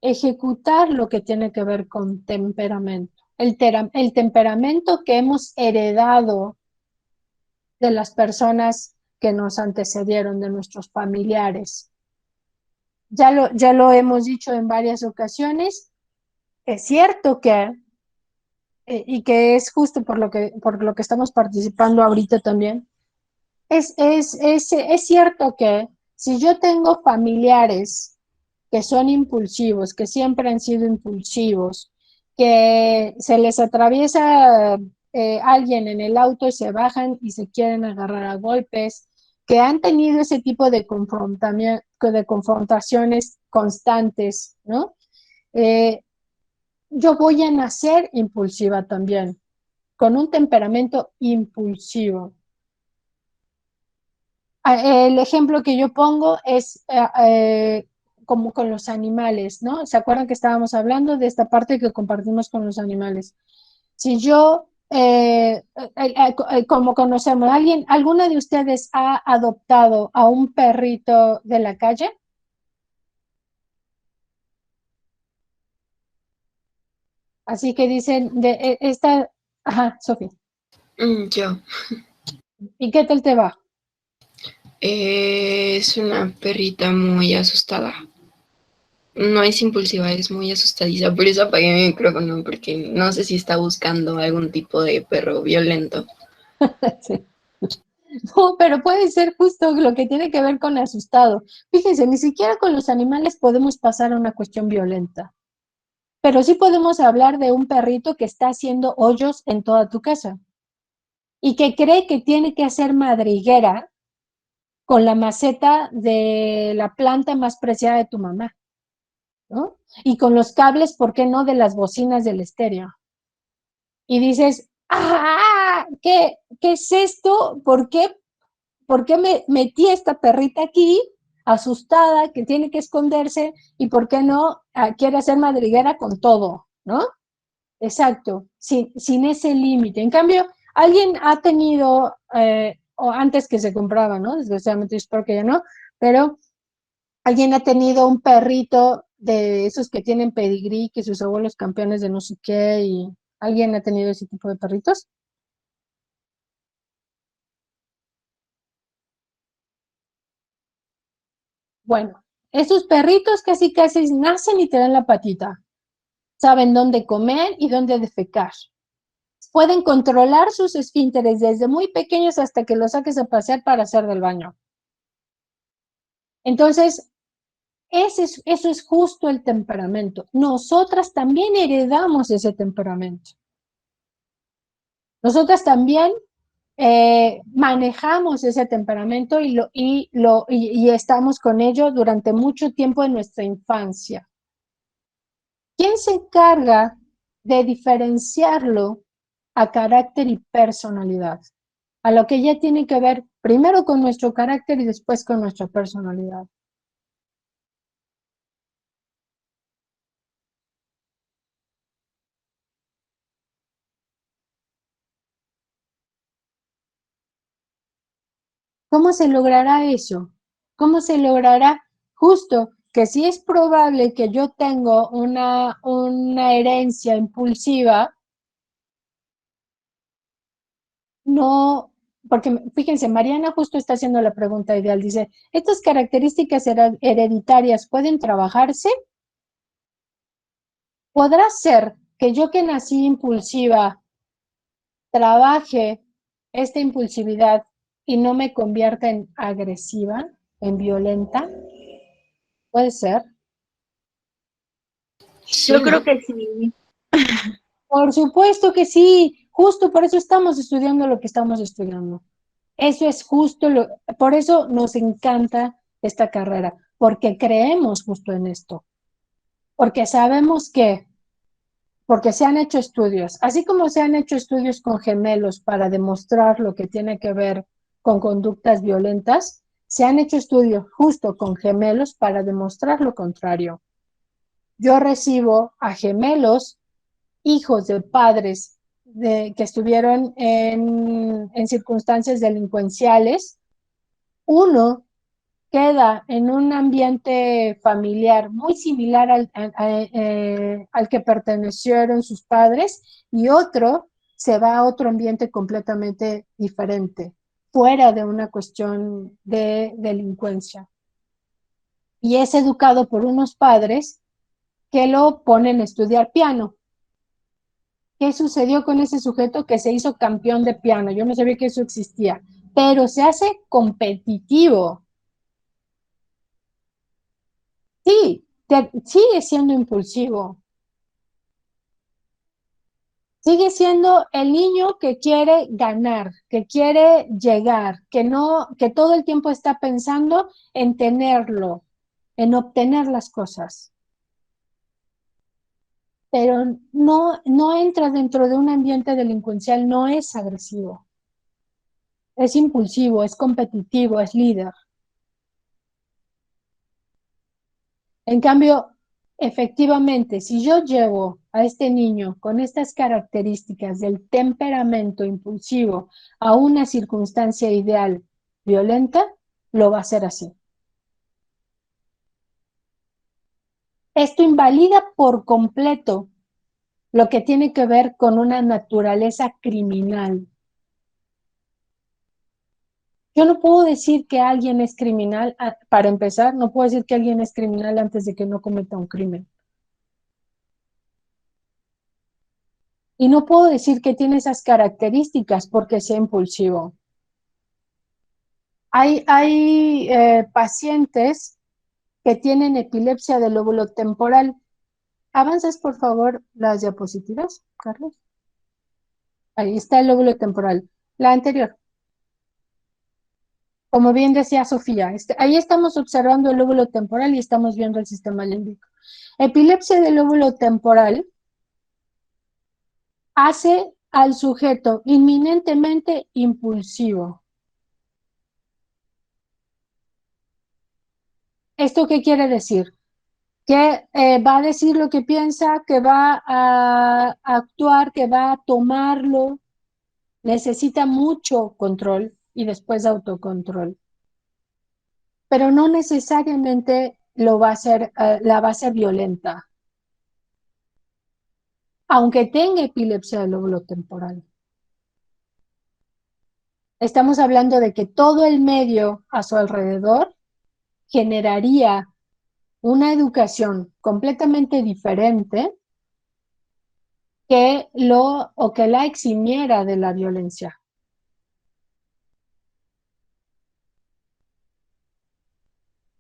ejecutar lo que tiene que ver con temperamento. El temperamento que hemos heredado de las personas que nos antecedieron, de nuestros familiares. Ya lo hemos dicho en varias ocasiones, es cierto que, y que es justo por lo que estamos participando ahorita también, es cierto que si yo tengo familiares que son impulsivos, que siempre han sido impulsivos, que se les atraviesa alguien en el auto y se bajan y se quieren agarrar a golpes, que han tenido ese tipo de confrontaciones constantes, ¿no? Yo voy a nacer impulsiva también, con un temperamento impulsivo. El ejemplo que yo pongo es como con los animales, ¿no? ¿Se acuerdan que estábamos hablando de esta parte que compartimos con los animales? Si yo, como conocemos, ¿alguna de ustedes ha adoptado a un perrito de la calle? Así que dicen, ajá, Sofía. Yo. ¿Y qué tal te va? Es una perrita muy asustada. No es impulsiva, es muy asustadiza. Por eso apagué mi micrófono, porque no sé si está buscando algún tipo de perro violento. Sí. No, pero puede ser justo lo que tiene que ver con asustado. Fíjense, ni siquiera con los animales podemos pasar a una cuestión violenta. Pero sí podemos hablar de un perrito que está haciendo hoyos en toda tu casa y que cree que tiene que hacer madriguera con la maceta de la planta más preciada de tu mamá, ¿no? Y con los cables, ¿por qué no?, de las bocinas del estéreo. Y dices, ¡ah! ¿Qué es esto? ¿Por qué me metí a esta perrita aquí, asustada, que tiene que esconderse? ¿Y por qué no quiere hacer madriguera con todo, ¿no? Exacto, sin ese límite. En cambio, alguien ha tenido, o antes que se compraba, ¿no? Desgraciadamente, espero que ya no, pero alguien ha tenido un perrito de esos que tienen pedigrí, que sus abuelos campeones de no sé qué, y alguien ha tenido ese tipo de perritos. Bueno, esos perritos casi casi nacen y te dan la patita. Saben dónde comer y dónde defecar. Pueden controlar sus esfínteres desde muy pequeños hasta que los saques a pasear para hacer del baño. Entonces, eso es justo el temperamento. Nosotras también heredamos ese temperamento. Nosotras también manejamos ese temperamento y estamos con ello durante mucho tiempo de nuestra infancia. ¿Quién se encarga de diferenciarlo a carácter y personalidad? A lo que ya tiene que ver primero con nuestro carácter y después con nuestra personalidad. ¿Cómo se logrará eso? ¿Cómo se logrará? Justo que si es probable que yo tengo una herencia impulsiva, no, porque fíjense, Mariana justo está haciendo la pregunta ideal, dice, ¿estas características hereditarias pueden trabajarse? ¿Podrá ser que yo, que nací impulsiva, trabaje esta impulsividad y no me convierta en agresiva, en violenta? ¿Puede ser? Yo creo que sí. Por supuesto que sí, justo por eso estamos estudiando lo que estamos estudiando. Eso es justo, por eso nos encanta esta carrera, porque creemos justo en esto, porque sabemos que, porque se han hecho estudios, así como se han hecho estudios con gemelos para demostrar lo que tiene que ver con conductas violentas, se han hecho estudios justo con gemelos para demostrar lo contrario. Yo recibo a gemelos, hijos de padres que estuvieron en circunstancias delincuenciales. Uno queda en un ambiente familiar muy similar al que pertenecieron sus padres, y otro se va a otro ambiente completamente diferente, fuera de una cuestión de delincuencia. Y es educado por unos padres que lo ponen a estudiar piano. ¿Qué sucedió con ese sujeto que se hizo campeón de piano? Yo no sabía que eso existía, pero se hace competitivo. Sí, sigue siendo impulsivo. Sigue siendo el niño que quiere ganar, que quiere llegar, que todo el tiempo está pensando en tenerlo, en obtener las cosas. Pero no entra dentro de un ambiente delincuencial, no es agresivo. Es impulsivo, es competitivo, es líder. En cambio, efectivamente, si yo llevo a este niño con estas características del temperamento impulsivo a una circunstancia ideal violenta, lo va a hacer así. Esto invalida por completo lo que tiene que ver con una naturaleza criminal. Yo no puedo decir que alguien es criminal, para empezar, no puedo decir que alguien es criminal antes de que no cometa un crimen. Y no puedo decir que tiene esas características porque sea impulsivo. Hay pacientes que tienen epilepsia del lóbulo temporal. ¿Avanzas, por favor, las diapositivas, Carlos? Ahí está el lóbulo temporal. La anterior. como bien decía Sofía, ahí estamos observando el lóbulo temporal y estamos viendo el sistema límbico. Epilepsia del lóbulo temporal hace al sujeto inminentemente impulsivo. ¿Esto qué quiere decir? Que va a decir lo que piensa, que va a actuar, que va a tomarlo, necesita mucho control y después autocontrol. Pero no necesariamente lo va a hacer, la va a hacer violenta, aunque tenga epilepsia del lóbulo temporal. Estamos hablando de que todo el medio a su alrededor generaría una educación completamente diferente que la eximiera de la violencia.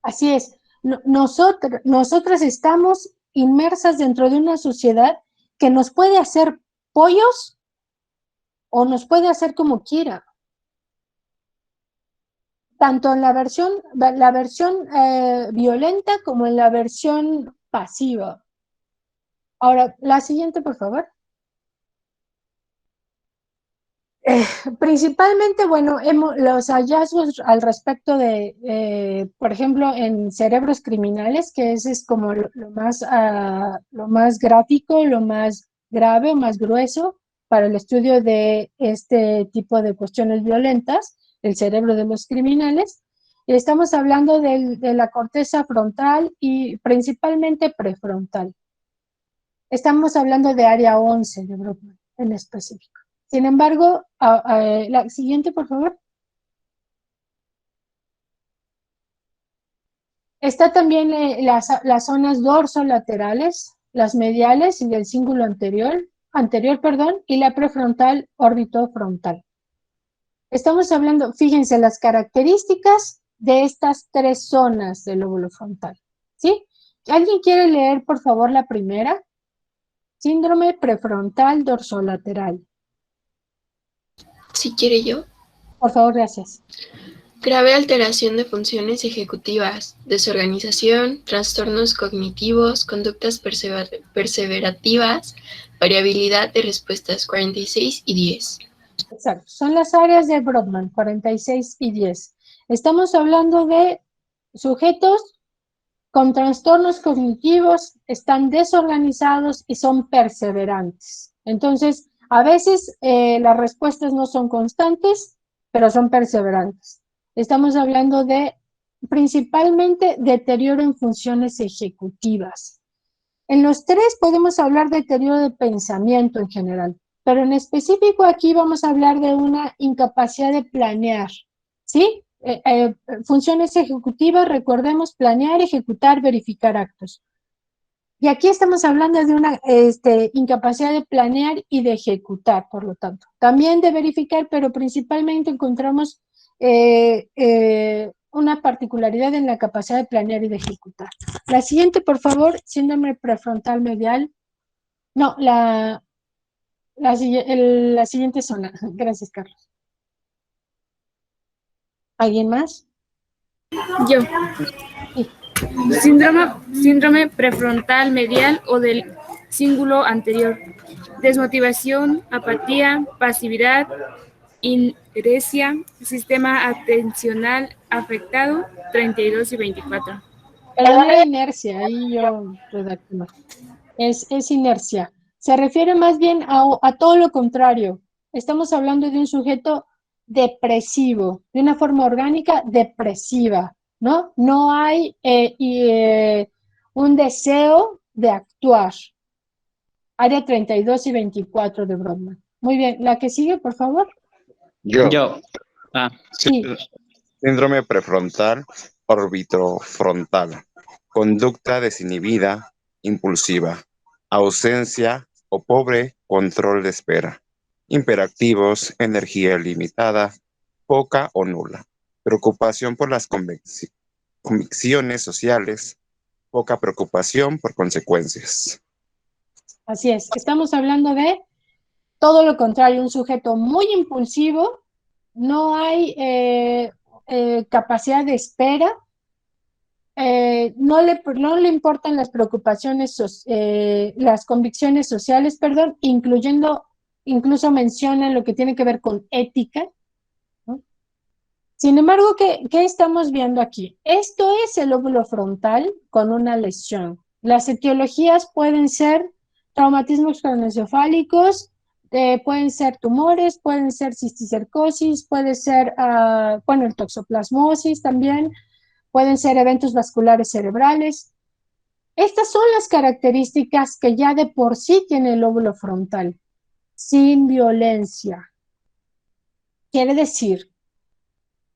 Así es, nosotras estamos inmersas dentro de una sociedad que nos puede hacer pollos o nos puede hacer como quiera. Tanto en la versión violenta como en la versión pasiva. Ahora, la siguiente, por favor. Principalmente, bueno, los hallazgos al respecto de, por ejemplo, en cerebros criminales, que ese es como lo más gráfico, lo más grave, más grueso para el estudio de este tipo de cuestiones violentas, el cerebro de los criminales. Estamos hablando de la corteza frontal y principalmente prefrontal. Estamos hablando de área 11 de Brodmann en específico. Sin embargo, la siguiente, por favor. Está también las zonas dorsolaterales, las mediales y del cíngulo anterior, y la prefrontal orbitofrontal. Estamos hablando, fíjense, las características de estas tres zonas del lóbulo frontal, ¿sí? ¿Alguien quiere leer, por favor, la primera? Síndrome prefrontal dorsolateral. Si quiere yo. Por favor, gracias. Grave alteración de funciones ejecutivas, desorganización, trastornos cognitivos, conductas perseverativas, variabilidad de respuestas 46 y 10. Exacto, son las áreas de Brodmann, 46 y 10. Estamos hablando de sujetos con trastornos cognitivos, están desorganizados y son perseverantes. Entonces, a veces las respuestas no son constantes, pero son perseverantes. Estamos hablando de principalmente deterioro en funciones ejecutivas. En los tres podemos hablar de deterioro de pensamiento en general, pero en específico aquí vamos a hablar de una incapacidad de planear, ¿sí? Funciones ejecutivas, recordemos, planear, ejecutar, verificar actos. Y aquí estamos hablando de una incapacidad de planear y de ejecutar, por lo tanto. También de verificar, pero principalmente encontramos una particularidad en la capacidad de planear y de ejecutar. La siguiente, por favor, síndrome prefrontal medial. No, la siguiente zona. Gracias, Carlos. ¿Alguien más? Yo. Sí. Síndrome prefrontal medial o del cíngulo anterior. Desmotivación, apatía, pasividad, inercia, sistema atencional afectado, 32 y 24. Perdón la inercia, ahí yo redacté mal. Es inercia. Se refiere más bien a todo lo contrario. Estamos hablando de un sujeto depresivo, de una forma orgánica depresiva, ¿no? No hay un deseo de actuar. Área 32 y 24 de Brodmann. Muy bien, la que sigue, por favor. Yo. Sí. Síndrome prefrontal orbitofrontal. Conducta desinhibida, impulsiva. Ausencia o pobre control de espera. Hiperactivos, energía limitada, poca o nula. Preocupación por las convicciones sociales, poca preocupación por consecuencias. Así es, estamos hablando de todo lo contrario, un sujeto muy impulsivo, no hay capacidad de espera, no le importan las preocupaciones, las convicciones sociales, perdón, incluso mencionan lo que tiene que ver con ética, ¿no? Sin embargo, ¿qué estamos viendo aquí? Esto es el lóbulo frontal con una lesión. Las etiologías pueden ser traumatismos craneoencefálicos, pueden ser tumores, pueden ser cisticercosis, puede ser, el toxoplasmosis también, pueden ser eventos vasculares cerebrales. Estas son las características que ya de por sí tiene el lóbulo frontal, sin violencia. Quiere decir,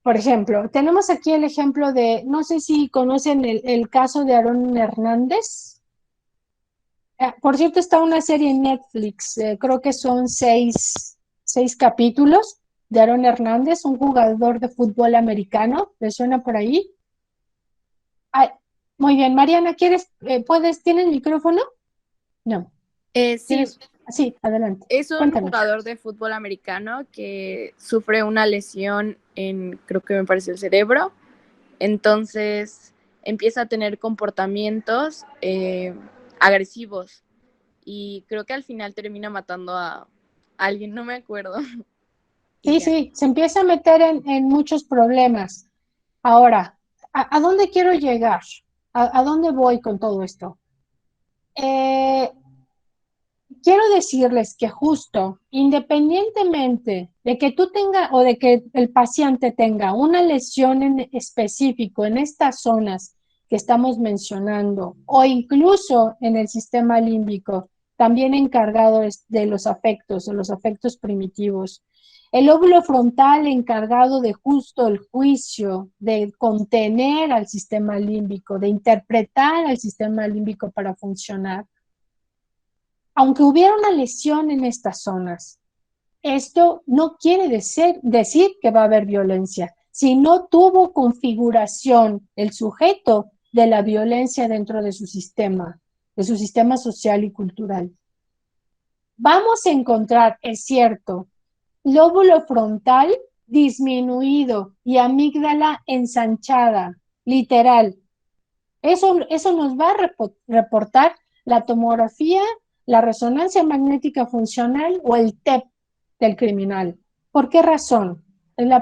por ejemplo, tenemos aquí el ejemplo de, no sé si conocen el caso de Aarón Hernández. Por cierto, está una serie en Netflix, creo que son seis capítulos de Aarón Hernández, un jugador de fútbol americano. ¿Le suena por ahí? Muy bien, Mariana, ¿tienes micrófono? No. Sí, Sí, adelante. es un Cuéntanos. jugador de fútbol americano que sufre una lesión creo que me parece el cerebro, entonces empieza a tener comportamientos agresivos y creo que al final termina matando a alguien, no me acuerdo. Sí, se empieza a meter en muchos problemas. Ahora, ¿a dónde quiero llegar? ¿A dónde voy con todo esto? Quiero decirles que justo, independientemente de que tú tengas o de que el paciente tenga una lesión en específico en estas zonas que estamos mencionando, o incluso en el sistema límbico, también encargado de los afectos primitivos. El lóbulo frontal encargado de justo el juicio, de contener al sistema límbico, de interpretar al sistema límbico para funcionar. Aunque hubiera una lesión en estas zonas, esto no quiere decir que va a haber violencia. Si no tuvo configuración el sujeto de la violencia dentro de su sistema social y cultural. Vamos a encontrar, es cierto, lóbulo frontal disminuido y amígdala ensanchada, literal. Eso nos va a reportar la tomografía, la resonancia magnética funcional o el TEP del criminal. ¿Por qué razón?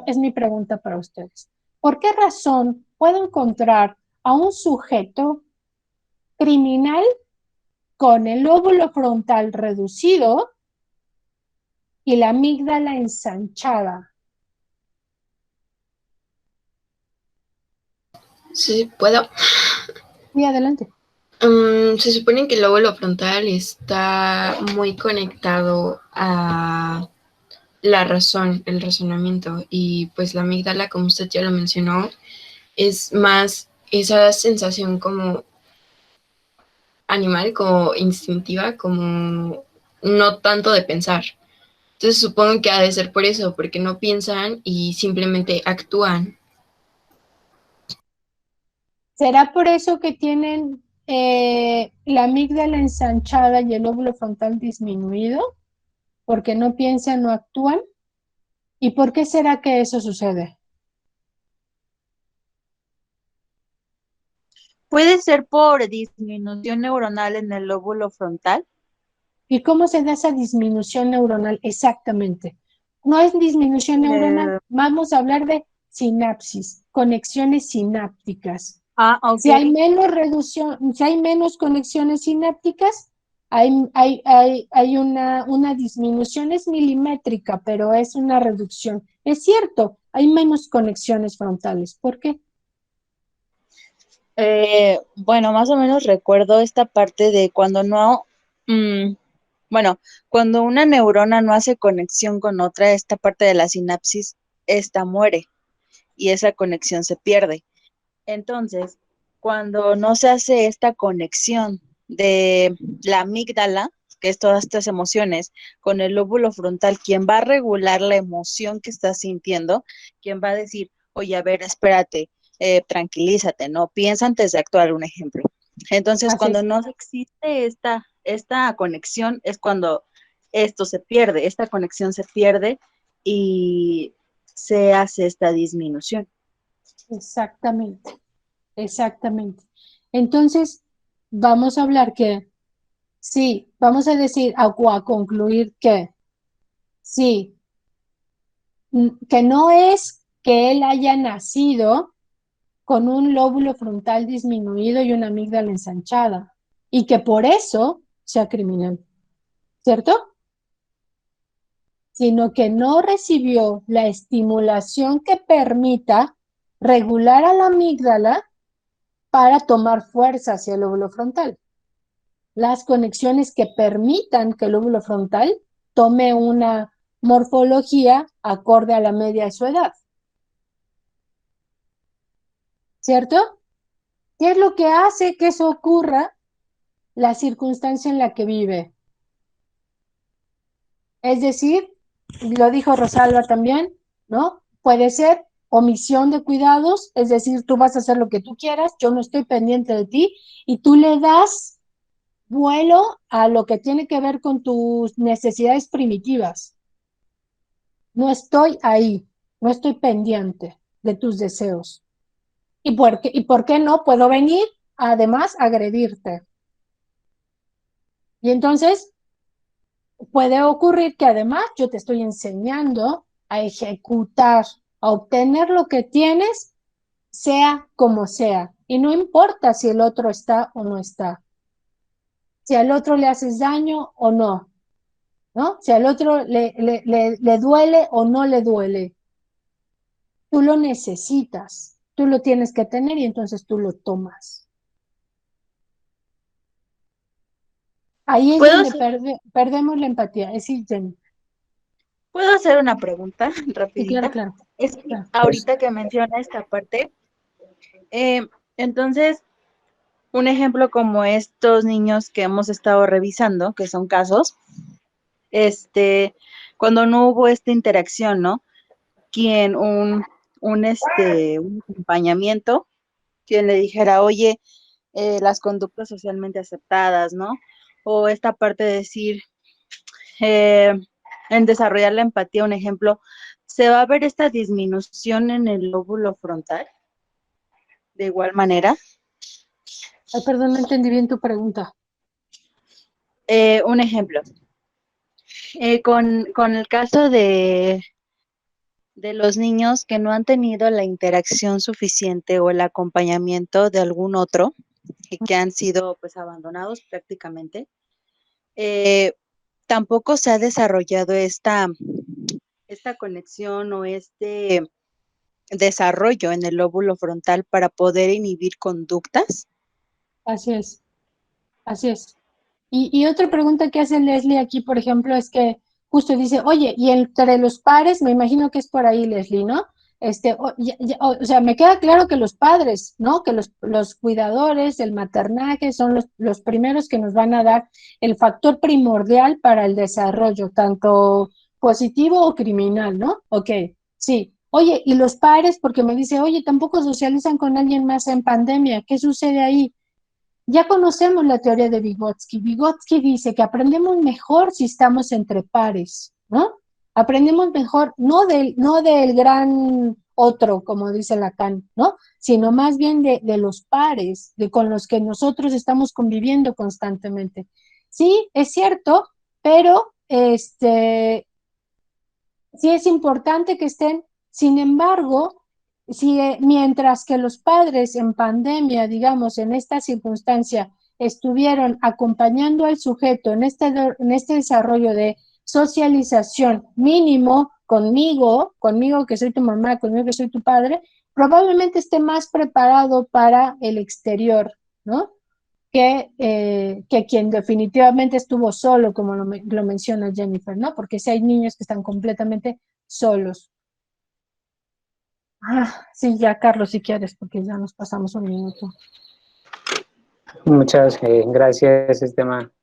Es mi pregunta para ustedes. ¿Por qué razón puedo encontrar a un sujeto criminal con el lóbulo frontal reducido y la amígdala ensanchada? Sí, puedo. Sí, adelante. Se supone que el lóbulo frontal está muy conectado a la razón, el razonamiento, y pues la amígdala, como usted ya lo mencionó, es más esa sensación como animal, como instintiva, como no tanto de pensar. Entonces supongo que ha de ser por eso, porque no piensan y simplemente actúan. ¿Será por eso que tienen la amígdala ensanchada y el lóbulo frontal disminuido? ¿Porque no piensan o actúan? ¿Y por qué será que eso sucede? Puede ser por disminución neuronal en el lóbulo frontal. ¿Y cómo se da esa disminución neuronal exactamente? No es disminución neuronal, vamos a hablar de sinapsis, conexiones sinápticas. Ok. Si hay menos reducción, si hay menos conexiones sinápticas, hay una disminución, es milimétrica, pero es una reducción. Es cierto, hay menos conexiones frontales. ¿Por qué? Bueno, más o menos recuerdo esta parte de cuando cuando una neurona no hace conexión con otra, esta parte de la sinapsis, esta muere y esa conexión se pierde. Entonces, cuando no se hace esta conexión de la amígdala, que es todas estas emociones, con el lóbulo frontal, quien va a regular la emoción que estás sintiendo, quien va a decir, oye, a ver, espérate, tranquilízate, ¿no? Piensa antes de actuar, un ejemplo. Entonces, cuando no existe esta conexión, es cuando esto se pierde, esta conexión se pierde y se hace esta disminución. Exactamente, exactamente. Entonces, vamos a hablar que, sí, vamos a decir, o a concluir que, sí, que no es que él haya nacido con un lóbulo frontal disminuido y una amígdala ensanchada, y que por eso sea criminal, ¿cierto? Sino que no recibió la estimulación que permita regular a la amígdala para tomar fuerza hacia el lóbulo frontal. Las conexiones que permitan que el lóbulo frontal tome una morfología acorde a la media de su edad. ¿Cierto? ¿Qué es lo que hace que eso ocurra? La circunstancia en la que vive. Es decir, lo dijo Rosalba también, ¿no? Puede ser omisión de cuidados, es decir, tú vas a hacer lo que tú quieras, yo no estoy pendiente de ti, y tú le das vuelo a lo que tiene que ver con tus necesidades primitivas. No estoy ahí, no estoy pendiente de tus deseos. ¿Y por qué no puedo venir, además, a agredirte? Y entonces puede ocurrir que además yo te estoy enseñando a ejecutar, a obtener lo que tienes, sea como sea. Y no importa si el otro está o no está. Si al otro le haces daño o no, ¿no? Si al otro le duele o no le duele. Tú lo necesitas, tú lo tienes que tener y entonces tú lo tomas. Ahí es ¿Puedo donde hacer, perdemos la empatía. Es decir, Jenny. ¿puedo hacer una pregunta Sí, claro, rapidita? claro, Es que claro. ahorita que menciona esta parte, entonces, un ejemplo como estos niños que hemos estado revisando, que son casos, cuando no hubo esta interacción, ¿no? Quien un acompañamiento, quien le dijera, oye, las conductas socialmente aceptadas, ¿no? O esta parte de decir, eh, en desarrollar la empatía, un ejemplo, ¿se va a ver esta disminución en el lóbulo frontal? De igual manera. Ay, perdón, no entendí bien tu pregunta. Un ejemplo, con el caso de los niños que no han tenido la interacción suficiente o el acompañamiento de algún otro y que han sido pues abandonados prácticamente, tampoco se ha desarrollado esta conexión o este desarrollo en el lóbulo frontal para poder inhibir conductas. Así es, así es. Y otra pregunta que hace Leslie aquí, por ejemplo, es que justo dice, oye, y entre los pares, me imagino que es por ahí, Leslie, ¿no? O sea, me queda claro que los padres, ¿no? Que los cuidadores, el maternaje son los primeros que nos van a dar el factor primordial para el desarrollo, tanto positivo o criminal, ¿no? Ok, sí. Oye, y los pares, porque me dice, oye, tampoco socializan con alguien más en pandemia, ¿qué sucede ahí? Ya conocemos la teoría de Vygotsky. Vygotsky dice que aprendemos mejor si estamos entre pares, ¿no? Aprendemos mejor, no del gran otro, como dice Lacan, ¿no? Sino más bien de los pares, con los que nosotros estamos conviviendo constantemente. Sí, es cierto, pero sí es importante que estén, sin embargo, si, mientras que los padres en pandemia, digamos, en esta circunstancia, estuvieron acompañando al sujeto en este desarrollo de socialización mínimo conmigo que soy tu mamá, conmigo que soy tu padre, probablemente esté más preparado para el exterior, ¿no? Que quien definitivamente estuvo solo, como lo menciona Jennifer, ¿no? Porque si hay niños que están completamente solos. Sí, ya, Carlos, si quieres, porque ya nos pasamos un minuto. Muchas gracias,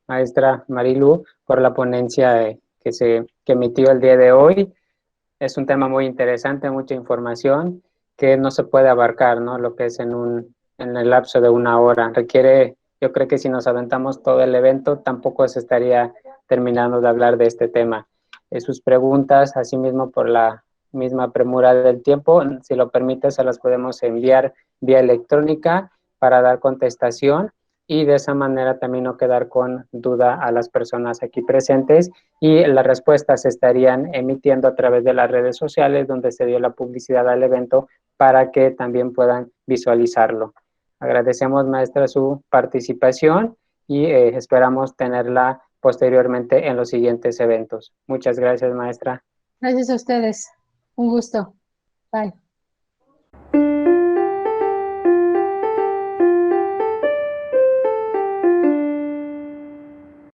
maestra Marilu, por la ponencia que emitió el día de hoy. Es un tema muy interesante, mucha información que no se puede abarcar, ¿no? Lo que es en el lapso de una hora. Yo creo que si nos aventamos todo el evento, tampoco se estaría terminando de hablar de este tema. Sus preguntas, asimismo por la misma premura del tiempo, si lo permite, se las podemos enviar vía electrónica para dar contestación y de esa manera también no quedar con duda a las personas aquí presentes, y las respuestas se estarían emitiendo a través de las redes sociales donde se dio la publicidad al evento para que también puedan visualizarlo. Agradecemos, maestra, su participación y esperamos tenerla posteriormente en los siguientes eventos. Muchas gracias, maestra. Gracias a ustedes. Un gusto. Bye.